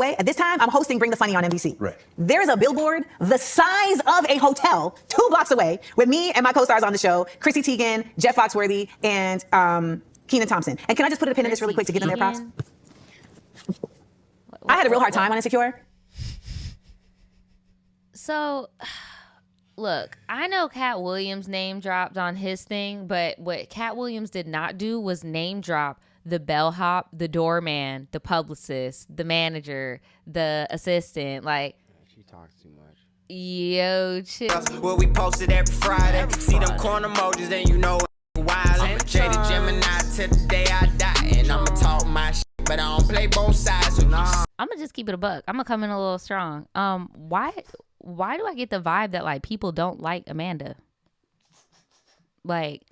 way. At this time, I'm hosting Bring the Funny on NBC. Right. There's a billboard the size of a hotel 2 blocks away with me and my co-stars on the show, Chrissy Teigen, Jeff Foxworthy, and Kenan Thompson. And can I just put a pin in this really quick to give them their props? I had a real hard time on Insecure. So, look, I know Cat Williams name dropped on his thing, but what Cat Williams did not do was name drop the bellhop, the doorman, the publicist, the manager, the assistant. Like, she talks too much. Yo, chill. Well, we posted every Friday. See them corner emojis, then you know wild. I'm a jaded Gemini till the day I die, and I'ma talk my shit, but I don't play both sides. So nah. I'm gonna just keep it a buck. I'm gonna come in a little strong. Why do I get the vibe that like people don't like Amanda? Like,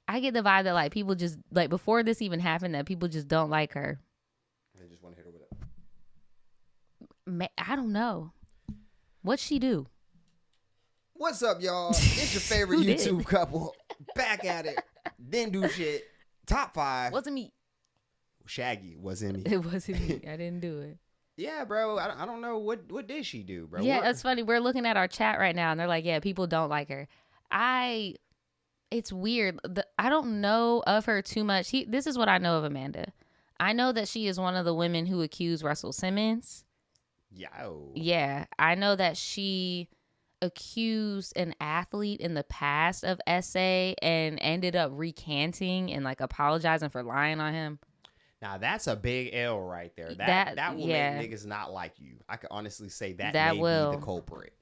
I get the vibe that like people just like before this even happened that people just don't like her. They just want to hit her with it. I don't know. What'd she do? What's up, y'all? It's your favorite YouTube couple. Back at it. Didn't do shit. Top 5. Wasn't me. Shaggy wasn't me. It wasn't me. I didn't do it. Yeah, bro. I don't know. What did she do, bro? Yeah, that's funny. We're looking at our chat right now, and they're like, yeah, people don't like her. It's weird. I don't know of her too much. This is what I know of Amanda. I know that she is one of the women who accused Russell Simmons. Yeah. I know that she accused an athlete in the past of SA and ended up recanting and like apologizing for lying on him. Now that's a big L right there. That will make niggas not like you. I can honestly say that may be the culprit.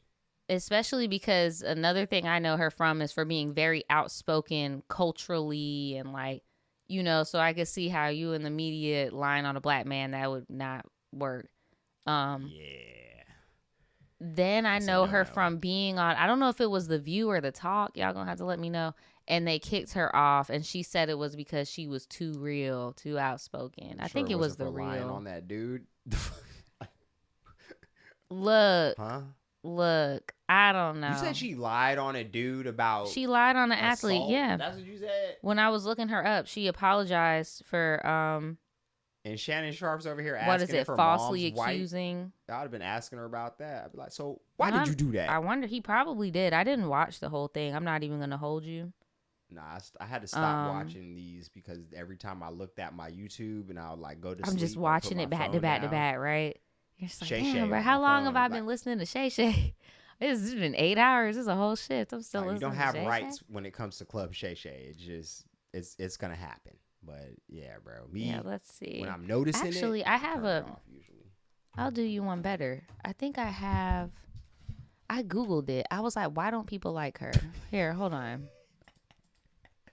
Especially because another thing I know her from is for being very outspoken culturally and like, you know, so I could see how you in the media lying on a black man, that would not work. Then I know her from being on, I don't know if it was The View or The Talk. Y'all gonna have to let me know. And they kicked her off, and she said it was because she was too real, too outspoken. I think it was the real. Lying on that dude. Look, I don't know. You said she lied on a dude about. She lied on an assault? athlete. Yeah, that's what you said. When I was looking her up, she apologized for And Shannon Sharp's over here asking what is it? For Falsely mom's accusing. I'd have been asking her about that. I'd be like, so why did you do that? I wonder. He probably did. I didn't watch the whole thing. I'm not even gonna hold you. Nah, I had to stop watching these because every time I looked at my YouTube and I would like go to sleep. I'm just watching it back to back to back, right? You're just like, Shay damn, bro, how long have I been listening to Shay Shay? It's been 8 hours. It's a whole shift. I'm still listening. You don't have to Shay rights Shay? when it comes to Club Shay Shay. It's gonna happen. But yeah, bro. Let's see. When I'm noticing actually, I have I'll do you one better. I think I Googled it. I was like, why don't people like her? Here, hold on.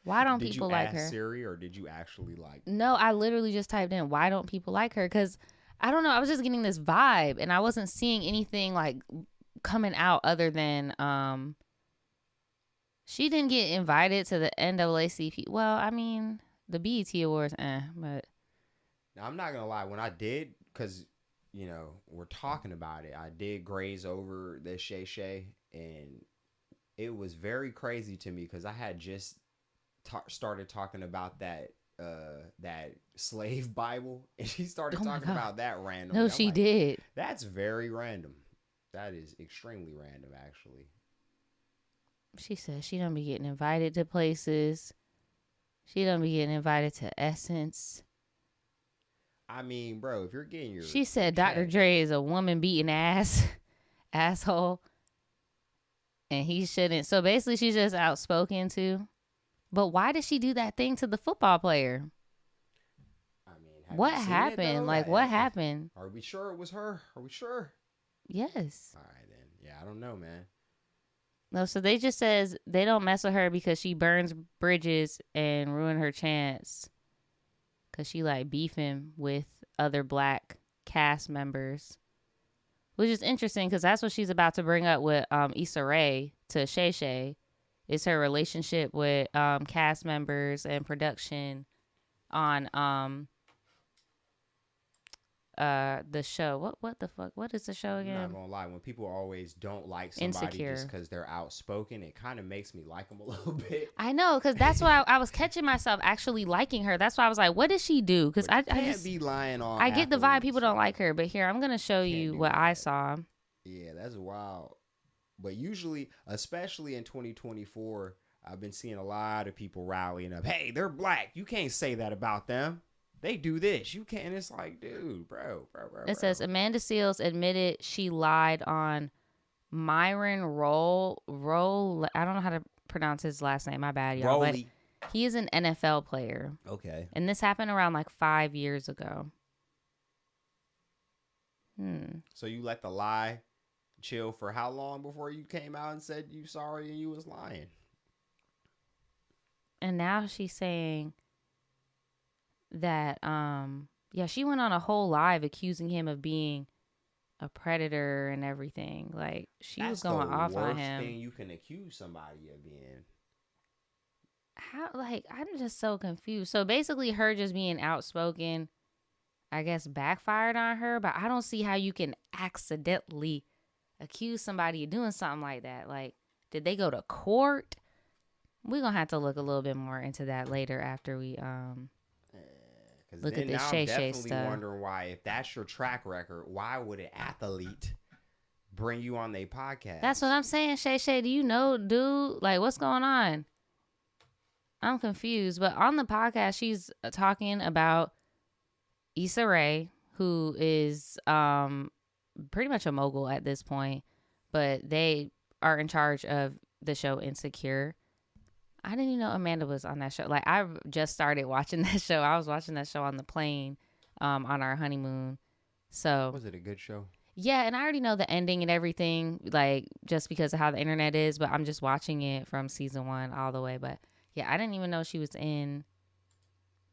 Why don't people like her? Did you ask Siri or did you actually like? No, I literally just typed in, why don't people like her? Because I don't know. I was just getting this vibe and I wasn't seeing anything like coming out other than she didn't get invited to the NAACP. Well, I mean, the BET Awards, but. Now, I'm not going to lie. When I did, because, you know, we're talking about it, I did graze over the Shay Shay and it was very crazy to me because I had just started talking about that slave Bible, and she started talking about that randomly. No, she did. That's very random. That is extremely random, actually. She said she don't be getting invited to places. She don't be getting invited to Essence. I mean, bro, if you're getting your... She said Dr. Dre is a woman beating asshole. And he shouldn't. So basically, she's just outspoken too. But why did she do that thing to the football player? I mean, what happened? Like, what happened? Are we sure it was her? Are we sure? Yes. All right, then. Yeah, I don't know, man. No, so they just says they don't mess with her because she burns bridges and ruin her chance. Because she, like, beefing with other black cast members. Which is interesting because that's what she's about to bring up with Issa Rae to Shay Shay. Is her relationship with cast members and production on the show. What the fuck? What is the show I'm again? not gonna lie. When people always don't like somebody Insecure. just because they're outspoken, it kind of makes me like them a little bit. I know, because that's why I was catching myself actually liking her. That's why I was like, what does she do? Because I Can't just be lying on. I get the vibe athletes. people don't like her, but here I'm gonna show you do what that. I saw. Yeah, that's wild. But usually, especially in 2024, I've been seeing a lot of people rallying up. Hey, they're black. You can't say that about them. They do this. You can't. It's like, dude, bro. It says Amanda Seales admitted she lied on Myron Roll. I don't know how to pronounce his last name. My bad, y'all. But Rolly. he is an NFL player, Okay. and this happened around like 5 years ago. So you let the lie chill for how long before you came out and said you sorry and you was lying? And now she's saying that she went on a whole live accusing him of being a predator and everything. Like she was going off on him. That's the worst thing you can accuse somebody of being. How, like, I'm just so confused. So basically her just being outspoken, I guess, backfired on her, but I don't see how you can accidentally accuse somebody of doing something like that. Like, did they go to court? We're gonna have to look a little bit more into that later after we look at this Shay Shay stuff. I'm wondering why, if that's your track record, why would an athlete bring you on their podcast? That's what I'm saying, Shay Shay. Do you know, dude? Like, what's going on? I'm confused. But on the podcast, she's talking about Issa Rae, who is pretty much a mogul at this point, but they are in charge of the show Insecure. I didn't even know Amanda was on that show. Like, I just started watching that show. I was watching that show on the plane on our honeymoon. So was it a good show? Yeah, and I already know the ending and everything, like, just because of how the internet is, but I'm just watching it from season 1 all the way. But yeah, I didn't even know she was in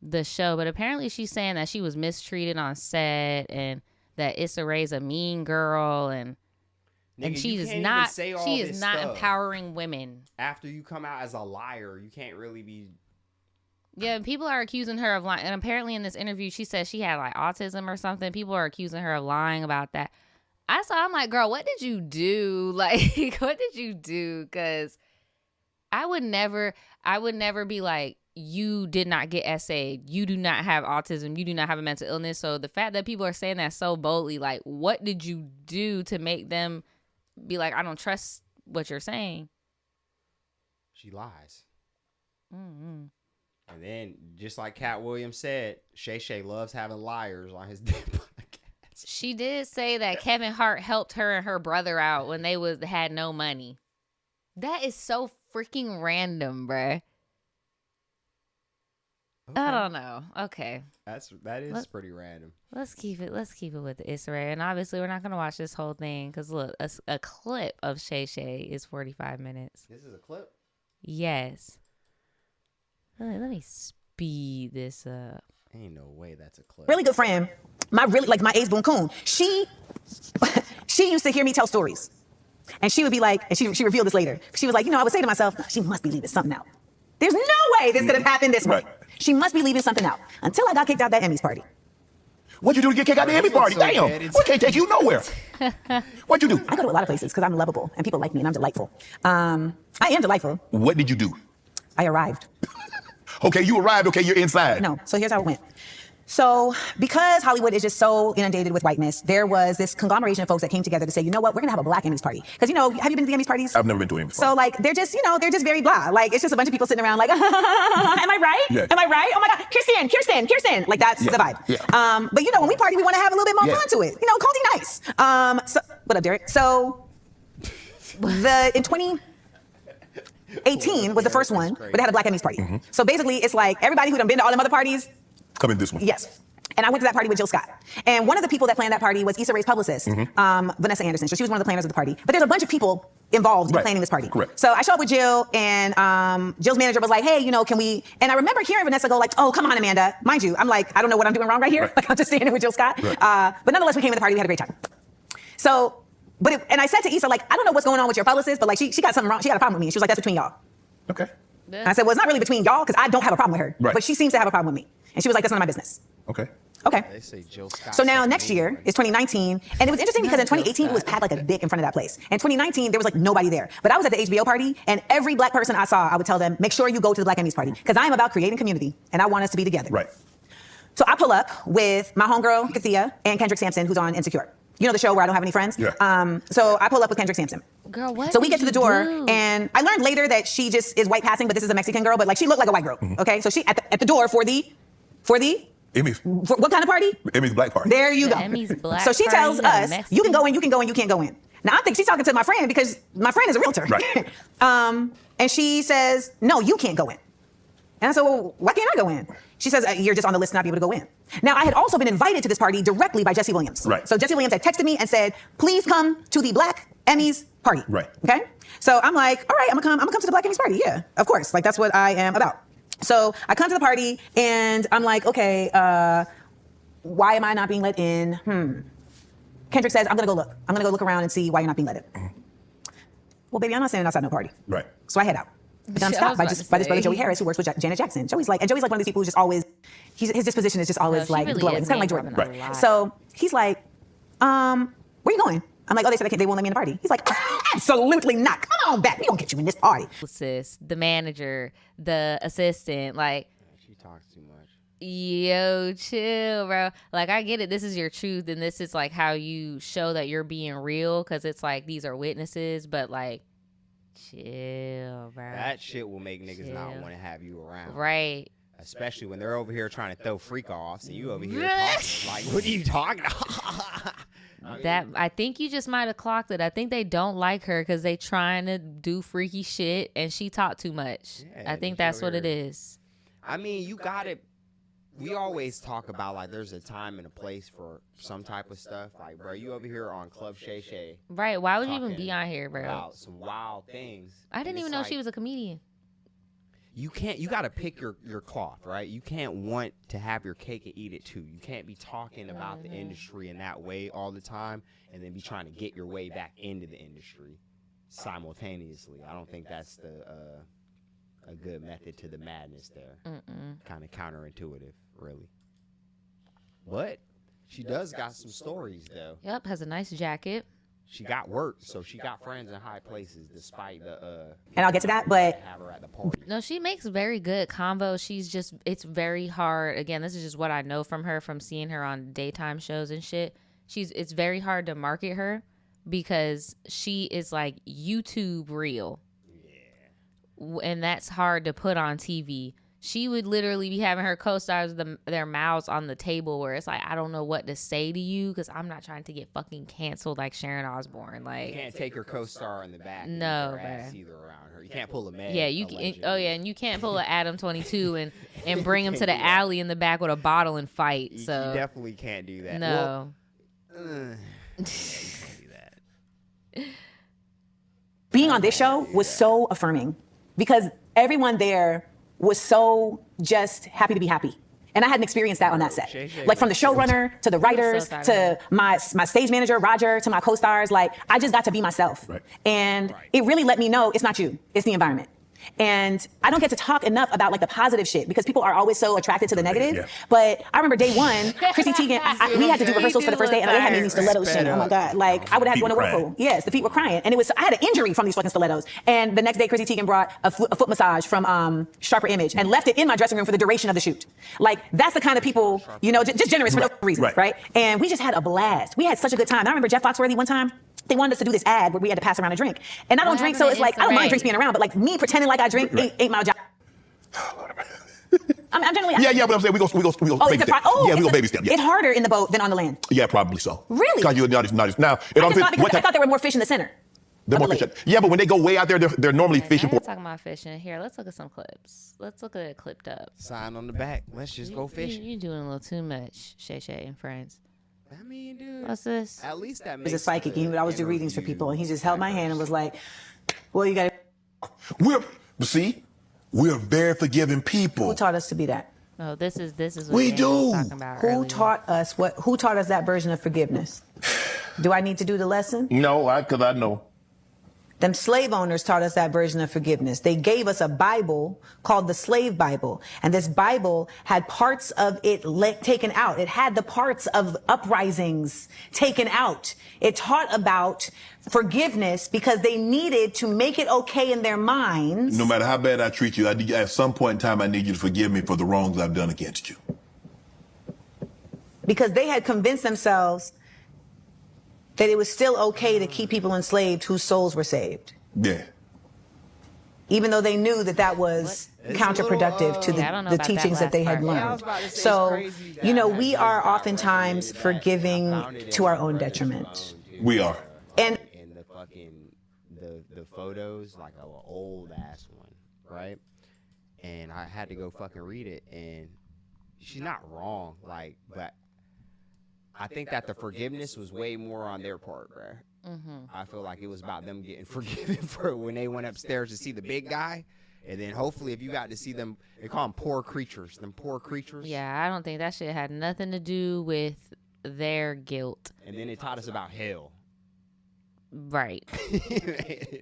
the show, but apparently she's saying that she was mistreated on set and that Issa Rae's a mean girl and Nigga, she is not empowering women. After you come out as a liar, you can't really be. Yeah, people are accusing her of lying. And apparently in this interview, she said she had like autism or something. People are accusing her of lying about that. I'm like, girl, what did you do? Like, what did you do? Because I would never be like, you did not get essayed. You do not have autism. You do not have a mental illness. So the fact that people are saying that so boldly, like, what did you do to make them be like, I don't trust what you're saying? She lies. Mm-hmm. And then, just like Cat Williams said, Shay Shay loves having liars on his damn podcast. She did say that Kevin Hart helped her and her brother out when they had no money. That is so freaking random, bruh. Okay. I don't know. Okay. That is pretty random. Let's keep it with the Issa Rae. And obviously we're not going to watch this whole thing because look, a clip of Shay Shay is 45 minutes. This is a clip? Yes. Let me speed this up. Ain't no way that's a clip. Really good friend, my Ace Boon Coon. She used to hear me tell stories. And she would be like, and she revealed this later. She was like, I would say to myself, she must be leaving something out. There's no way this could have happened this way. Right. She must be leaving something out. Until I got kicked out that Emmys party. What'd you do to get kicked out of the Emmy party? so Damn. bad. We can't take you nowhere. What'd you do? I go to a lot of places because I'm lovable and people like me and I'm delightful. I am delightful. What did you do? I arrived. Okay, you arrived. Okay, you're inside. No, so here's how it went. So because Hollywood is just so inundated with whiteness, there was this conglomeration of folks that came together to say, you know what, we're gonna have a black Emmys party. Because have you been to the Emmys parties? I've never been to an Emmys So like, they're just very blah. Like, it's just a bunch of people sitting around like, am I right? Yeah. Am I right? Oh my God, Kirsten. Like, that's the vibe. Yeah. But when we party, we wanna have a little bit more fun to it. Culty nice. So, what up, Derek? So, in 2018 was the first one where they had a black Emmys party. Mm-hmm. So basically, it's like everybody who done been to all them other parties, Come in this one. yes. And I went to that party with Jill Scott. And one of the people that planned that party was Issa Rae's publicist, Vanessa Anderson. So she was one of the planners of the party. But there's a bunch of people involved in planning this party. Correct. So I show up with Jill, and Jill's manager was like, hey, can we... And I remember hearing Vanessa go like, oh, come on, Amanda. Mind you, I'm like, I don't know what I'm doing wrong right here. Right. Like, I'm just standing with Jill Scott. Right. But nonetheless, we came to the party. We had a great time. So... and I said to Issa, like, I don't know what's going on with your publicist, but like, she got something wrong. She got a problem with me. And she was like, that's between y'all. Okay. And I said, well, it's not really between y'all because I don't have a problem with her. Right. But she seems to have a problem with me. And she was like, that's none of my business. Okay. Okay. They say Jill Scott. So now next year is 2019, and it was interesting because in 2018 it was packed like a dick in front of that place. In 2019 there was like nobody there, but I was at the HBO party, and every black person I saw, I would tell them, make sure you go to the Black Emmys party because I am about creating community and I want us to be together. Right. So I pull up with my homegirl Kathia and Kendrick Sampson, who's on Insecure. You know the show where I don't have any friends? Yeah. So I pull up with Kendrick Sampson. Girl, what? So we get did to the you door, do? and I learned later that she just is white passing, but this is a Mexican girl, but like she looked like a white girl. Okay, so she at the door for the Emmys. for what kind of party? Emmys Black Party. There you The go. Emmys Black So she Party, tells you us, Mexican. you can go in, you can go in, you can't go in. Now I think she's talking to my friend because my friend is a realtor. Right. And she says, no, you can't go in. And I said, well, why can't I go in? She says, you're just on the list to not be able to go in. Now, I had also been invited to this party directly by Jesse Williams. Right. So Jesse Williams had texted me and said, please come to the Black Emmys party. Right. Okay? So I'm like, all right, I'm gonna come to the Black Emmys party. Yeah, of course. Like, that's what I am about. So I come to the party and I'm like, okay, why am I not being let in? Kendrick says, I'm gonna go look. I'm gonna go look around and see why you're not being let in. Well, baby, I'm not standing outside no party. Right. So I head out. But then I'm I stopped was by about this to brother say. Joey Harris, who works with Janet Jackson. Joey's like one of these people who's just always, his disposition is just always she like really glowing. is It's kind of like name Jordan. dropping a lot. So he's like, where you going? I'm like, oh, they said they won't let me in the party. He's like, absolutely not. Come on back. We don't get you in this party. Sis, the manager, the assistant, like, She talks too much. yo, chill, bro. Like, I get it. This is your truth, and this is like how you show that you're being real, because it's like these are witnesses, but like, chill, bro. That shit will make niggas not Chill. want to have you around. Right. Especially when they're over here trying to throw freak offs and you over here talking. Like, what are you talking about? That I think you just might have clocked it. I think they don't like her because they trying to do freaky shit, and she talk too much. Yeah, I think she that's over what it here- is. I mean, you got it. We always talk about, like, there's a time and a place for some type of stuff. Like, bro, you over here on Club Shay Right. Why would you even talking be on here, bro? about some wild things. I didn't even know she was a comedian. You got to pick your cloth, right? You can't want to have your cake and eat it too. You can't be talking about the industry in that way all the time and then be trying to get your way back into the industry simultaneously. I don't think that's a good method to the madness there. Kind of counterintuitive, really. But she does got some stories, though. Yep. Has a nice jacket. She got work, so she got friends in high places despite the And I'll get to that, but have her at the party. No, she makes very good convo. It's very hard. Again, this is just what I know from her from seeing her on daytime shows and shit. It's very hard to market her because she is like YouTube real. Yeah. And that's hard to put on TV. She would literally be having her co-stars their mouths on the table where it's like, I don't know what to say to you because I'm not trying to get fucking canceled like Sharon Osbourne. Like, You can't take your co-star in the back. and No, leave her ass bruh. either around her. You can't pull a Meg. yeah, you can. allegedly. Oh yeah, and you can't pull an Adam 22 and bring him to the alley in the back with a bottle and fight. You So definitely can't do that. no. Well, yeah, you can't do that. being on this show was so affirming because everyone there was so just happy to be happy. And I hadn't experienced that on that set. Shay Like from the showrunner to the writers sorry. to my stage manager, Roger, to my co-stars, like I just got to be myself. Right. And it really let me know it's not you, it's the environment. And I don't get to talk enough about like the positive shit because people are always so attracted to the negative. Yeah. But I remember day one, Chrissy Teigen, we had to do rehearsals for the first day and they had me in these stilettos shit. Oh my God. Like I would have Feet to go in a were whirlpool. crying. Yes, the feet were crying. And I had an injury from these fucking stilettos. And the next day, Chrissy Teigen brought a foot massage from Sharper Image and left it in my dressing room for the duration of the shoot. Like that's the kind of people, you know, just generous for no reason, right? And we just had a blast. We had such a good time. And I remember Jeff Foxworthy one time, they wanted us to do this ad where we had to pass around a drink. And I don't What drink, happened so it's to like, I don't mind Instagram? drinks being around, but like me pretending like I drink ain't my job. I'm generally. Yeah, but I'm saying we go Oh, baby it's a step. oh, Yeah, we it's go a- baby step. It's Yeah, harder in the boat than on the land. yeah, probably so. Really? Because you're not as now. It I all just thought, depends- because I thought there were more fish in the center. they're of more the fish. Yeah, but when they go way out there, they're normally Now fishing you're for. talking about fishing. Here, let's look at some clips. Let's look at it clipped up. Sign on the back. Let's just go fishing. You're doing a little too much, Shay and friends. I mean, dude. What's this? At least that He's makes a psychic. He would always do readings for people, and he just held my hand and was like, "Well, you got We're very forgiving people. who taught us to be that? No, this is what We James was do. talking about Who earlier. taught us what? Who taught us that version of forgiveness? Do I need to do the lesson? No, because I know. Them slave owners taught us that version of forgiveness. They gave us a Bible called the Slave Bible. And this Bible had parts of it taken out. It had the parts of uprisings taken out. It taught about forgiveness because they needed to make it okay in their minds. No matter how bad I treat you, at some point in time, I need you to forgive me for the wrongs I've done against you. Because they had convinced themselves that it was still okay to keep people enslaved whose souls were saved. Yeah. Even though they knew that that was counterproductive to the teachings that they had learned. So, you know, we are oftentimes forgiving to our own detriment. We are. And the fucking the photos, like an old ass one, right? And I had to go fucking read it, and she's not wrong, like, but I think that the forgiveness was way more on their part, bro. I feel like it was about them getting forgiven for when they went upstairs to see the big guy. And then hopefully if you got to see them, they call them poor creatures, Yeah, I don't think that shit had nothing to do with their guilt. And then it taught us about hell. Right.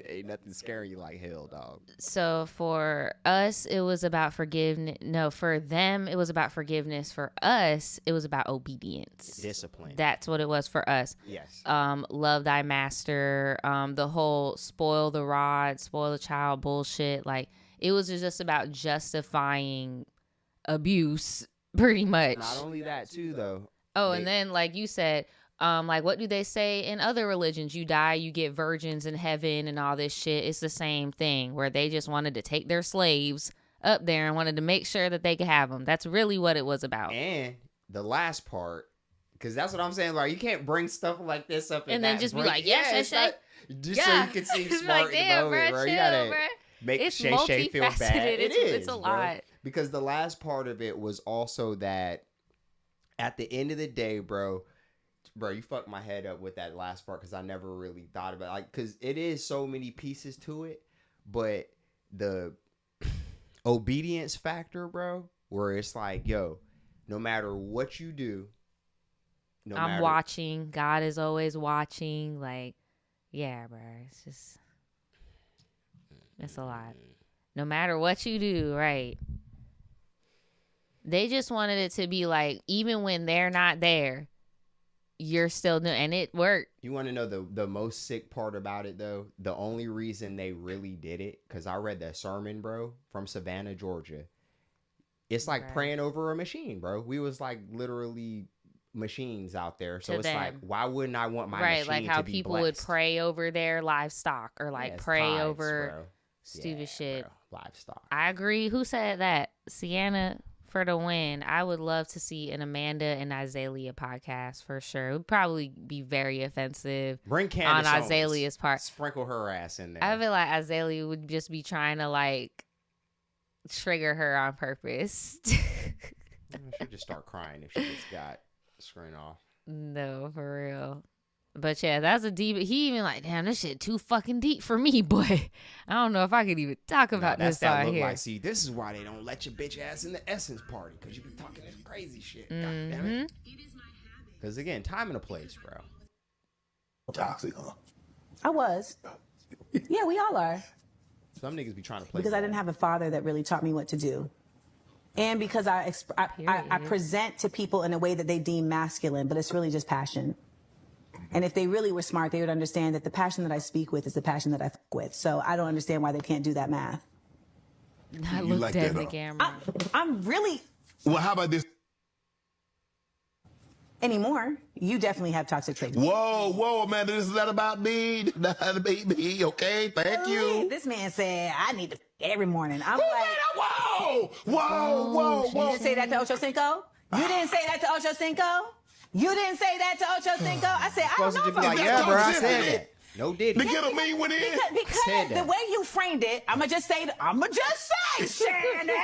Ain't nothing scary you like hell, dog. So for us, it was about forgiveness. No, for them, it was about forgiveness. For us, it was about obedience. Discipline. That's what it was for us. Yes. Love thy master. The whole spoil the rod, spoil the child bullshit. Like, it was just about justifying abuse, pretty much. Not only that, too, though. And then, like you said, like, what do they say in other religions? You die, you get virgins in heaven and all this shit. It's the same thing where they just wanted to take their slaves up there and wanted to make sure that they could have them. That's really what it was about. And the last part, because that's what I'm saying. Like, you can't bring stuff like this up and then just be like, yes, Shay. Just so you can seem smart like, in the moment, bro. You gotta make it's Shay feel bad. It's a lot. Bro. Because the last part of it was also that at the end of the day, bro, you fucked my head up with that last part because I never really thought about it. Like, because it is so many pieces to it, but the obedience factor, bro, where it's like, yo, no matter what you do, I'm watching. God is always watching. Like, yeah, bro, it's a lot. No matter what you do, right? They just wanted it to be like, even when they're not there, you're still doing, and it worked. You want to know the most sick part about it, though? The only reason they really did it, because I read that sermon, bro, from Savannah, Georgia. It's like praying over a machine, bro. We was like literally machines out there. So it's like, why wouldn't I want my machine to be like how people would pray over their livestock or like pray tithes, over bro. stupid shit. Bro. Livestock. I agree. Who said that? Sienna for the win. I would love to see an Amanda and Isaiah podcast for sure. It would probably be very offensive. Bring Candace on Isaiah's part. Sprinkle her ass in there. I feel like Isaiah would just be trying to like trigger her on purpose. She'll just start crying if she just got the screen off. No, for real. But yeah, that's a deep. He even like, damn, this shit too fucking deep for me, boy. I don't know if I could even talk about this out here. Like, see, this is why they don't let your bitch ass in the Essence party, because you be talking this crazy shit. God damn it. Because again, time and a place, bro. Toxic, huh? I was. Yeah, we all are. Some niggas be trying to play. Because I didn't have a father that really taught me what to do. And because I present to people in a way that they deem masculine, but it's really just passion. And if they really were smart, they would understand that the passion that I speak with is the passion that I fuck with. So I don't understand why they can't do that math. I You looked like at that, the huh? camera. I'm really... Well, how about this? Anymore, you definitely have toxic traits. Whoa, Amanda, this is not about me. Not about me, okay? Thank you. This man said, I need to every morning. I'm Who like... said that? Whoa. You didn't say that to Ocho Cinco? You didn't say that to Ocho Cinco? You didn't say that to Ocho Cinco? I said, I don't Supposed know to about be like, that. yeah, bro, I said toxicity. that. No diddy. To get a mean one in? Because the way you framed it, I'ma just say, Shannon.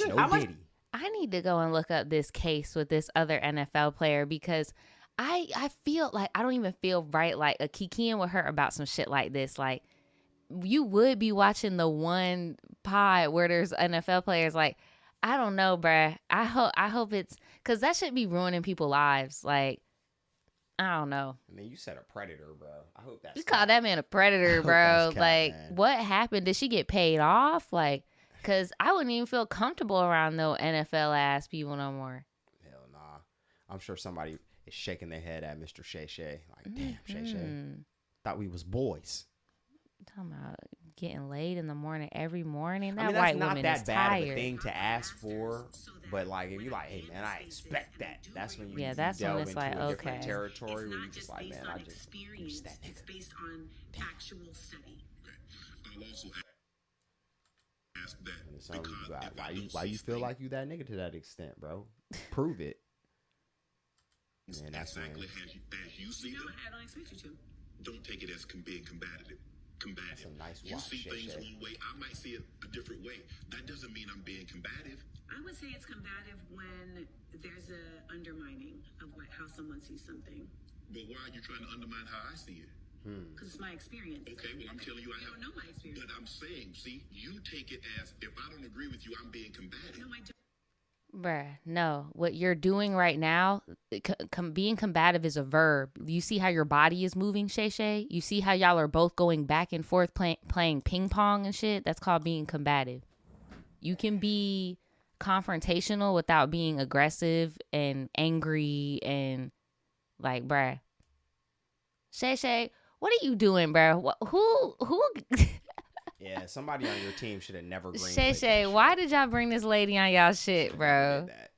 No diddy. I need to go and look up this case with this other NFL player because I feel like I don't even feel right like a kikiing with her about some shit like this. Like, you would be watching the one pod where there's NFL players. Like, I don't know, bruh. I hope it's because that should be ruining people's lives. Like, I don't know. I mean, you said a predator, bro. I hope that's. You call that man a predator, hope bro. that's cap, Like, man. what happened? Did she get paid off? Like, because I wouldn't even feel comfortable around no NFL ass people no more. Hell nah. I'm sure somebody is shaking their head at Mr. Shay. Like, damn, Shay. Thought we was boys. Talking about getting laid in the morning every morning. That I mean, white that's not woman that is bad tired. of a thing to ask for. But, like, if you're like, hey, man, I expect that. That's when you, Yeah, that's you when delve it's into like, a different okay. territory where you just like, man, I just that nigga. It's based on actual study. I'll also ask that And some of you because like, if I don't why you see feel things like you that nigga to that extent, bro? Prove it. And that's exactly when as you see them, I don't expect you to. don't take it as being combative. that's a nice You watch, see things Shay. one way, I might see it a different way. That doesn't mean I'm being combative. I would say it's combative when there's a undermining of how someone sees something. But why are you trying to undermine how I see it? Because it's my experience. Okay, well, I'm telling you, I don't know my experience. But I'm saying, see, you take it as if I don't agree with you, I'm being combative. No, I don't. Bruh, no. What you're doing right now, being combative is a verb. You see how your body is moving, Shay? You see how y'all are both going back and forth playing ping pong and shit? That's called being combative. You can be confrontational without being aggressive and angry and like, bruh. Shay, what are you doing, bruh? Who? Yeah, somebody on your team should have never greenlit Shay, that why shit. did y'all bring this lady on y'all shit, Should've bro? never did that.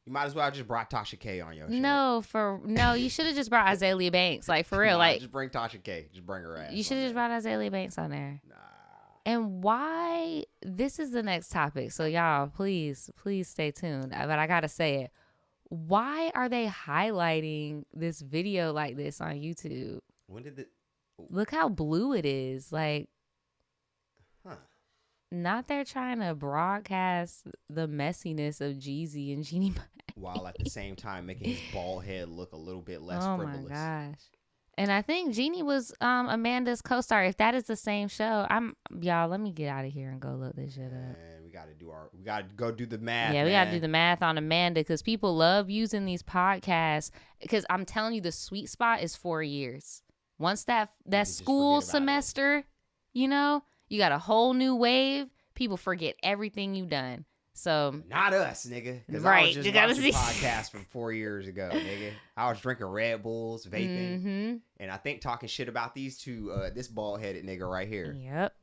You might as well have just brought Tasha K on your shit. No, you should have just brought Azalea Banks, like for real, Nah, like just bring Tasha K. Just bring her ass. you should have just brought Azalea Banks on there. Nah. And why? This is the next topic, so y'all please stay tuned. But I gotta say it. Why are they highlighting this video like this on YouTube? When did the? Look how blue it is. Like, Huh. not they're trying to broadcast the messiness of Jeezy and Jeannie. While at the same time making his bald head look a little bit less Oh frivolous. my gosh. And I think Jeannie was Amanda's co-star. If that is the same show, y'all, let me get out of here and go look this shit up. And we gotta go do the math. Yeah, we got to do man. the math on Amanda because people love using these podcasts. Because I'm telling you, the sweet spot is 4 years. Once that just school forget about it. semester, you got a whole new wave. People forget everything you've done. So Not us, nigga. Because I Right, was just you gotta watching see. podcasts from 4 years ago, nigga. I was drinking Red Bulls, vaping, mhm. and I think talking shit about these two, this bald headed nigga right here. Yep.